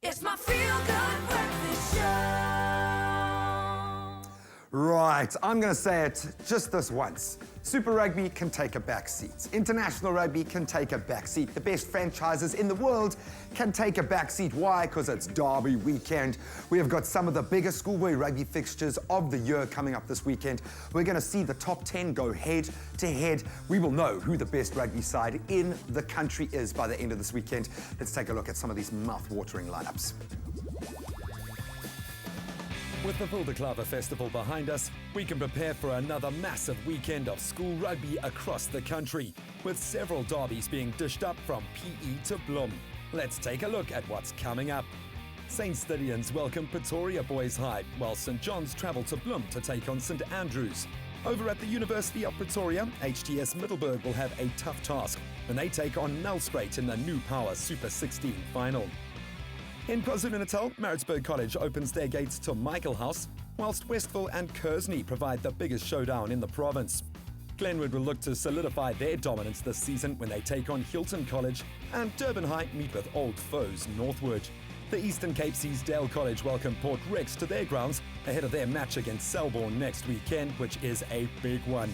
It's my feel-good breakfast show. Right, I'm going to say it just this once. Super Rugby can take a back seat. International Rugby can take a back seat. The best franchises in the world can take a back seat. Why? Because it's Derby weekend. We have got some of the biggest schoolboy rugby fixtures of the year coming up this weekend. We're going to see the top 10 go head to head. We will know who the best rugby side in the country is by the end of this weekend. Let's take a look at some of these mouth-watering lineups. With the Wilderklaver Festival behind us, we can prepare for another massive weekend of school rugby across the country, with several derbies being dished up from PE to Bloem. Let's take a look at what's coming up. St. Stithians welcome Pretoria Boys High, while St. John's travel to Bloem to take on St. Andrews. Over at the University of Pretoria, HTS Middelburg will have a tough task when they take on Nelspruit in the New Power Super 16 final. In KwaZulu-Natal, Maritzburg College opens their gates to Michael House, whilst Westville and Kearsney provide the biggest showdown in the province. Glenwood will look to solidify their dominance this season when they take on Hilton College, and Durban High meet with old foes Northwood. The Eastern Cape Seasdale College welcome Port Rex to their grounds ahead of their match against Selborne next weekend, which is a big one.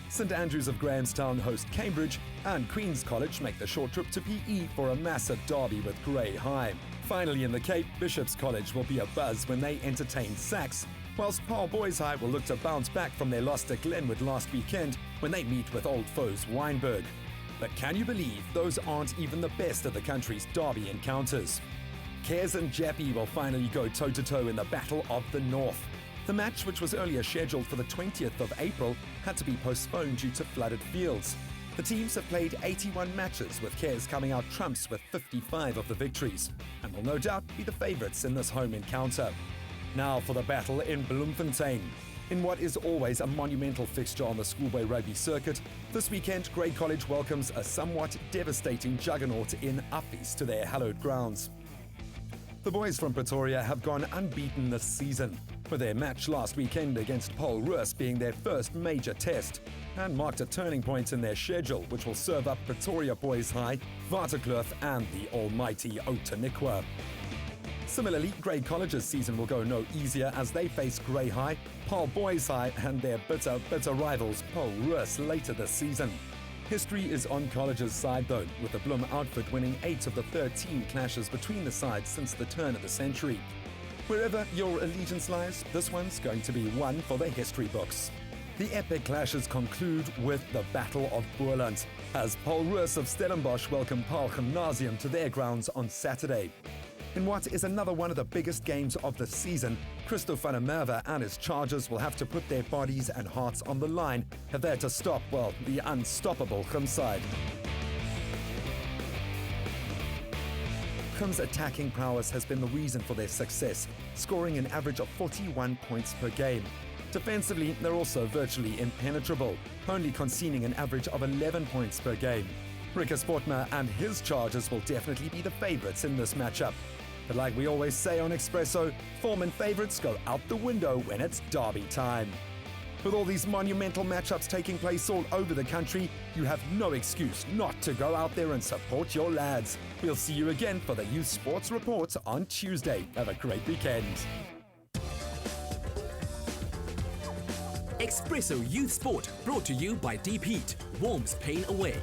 St Andrews of Grahamstown host Cambridge, and Queen's College make the short trip to PE for a massive derby with Grey High. Finally in the Cape, Bishop's College will be a buzz when they entertain Sax, whilst Paarl Boys High will look to bounce back from their loss to Glenwood last weekend when they meet with old foes Wynberg. But can you believe those aren't even the best of the country's derby encounters? Cares and Jeppe will finally go toe-to-toe in the Battle of the North. The match, which was earlier scheduled for the 20th of April, had to be postponed due to flooded fields. The teams have played 81 matches, with Cares coming out trumps with 55 of the victories, and will no doubt be the favourites in this home encounter. Now for the battle in Bloemfontein. In what is always a monumental fixture on the schoolboy rugby circuit, this weekend Grey College welcomes a somewhat devastating juggernaut in Affies to their hallowed grounds. The boys from Pretoria have gone unbeaten this season, with their match last weekend against Paul Roos being their first major test, and marked a turning point in their schedule, which will serve up Pretoria Boys High, Waterkloof and the almighty Outeniqua. Similarly, Grey College's season will go no easier as they face Grey High, Paarl Boys High and their bitter rivals Paul Roos later this season. History is on College's side though, with the Bloem outfit winning 8 of the 13 clashes between the sides since the turn of the century. Wherever your allegiance lies, this one's going to be one for the history books. The epic clashes conclude with the Battle of Boerland, as Paul Roos of Stellenbosch welcome Paarl Gymnasium to their grounds on Saturday. In what is another one of the biggest games of the season, Christo van der Merwe and his Chargers will have to put their bodies and hearts on the line if they're to stop, well, the unstoppable Gym side. Gym's attacking prowess has been the reason for their success, scoring an average of 41 points per game. Defensively, they're also virtually impenetrable, only conceding an average of 11 points per game. Rikke Sportma and his Chargers will definitely be the favourites in this matchup. But like we always say on Expresso, form and favourites go out the window when it's derby time. With all these monumental matchups taking place all over the country, you have no excuse not to go out there and support your lads. We'll see you again for the Youth Sports Report on Tuesday. Have a great weekend. Expresso Youth Sport, brought to you by Deep Heat, warms pain away.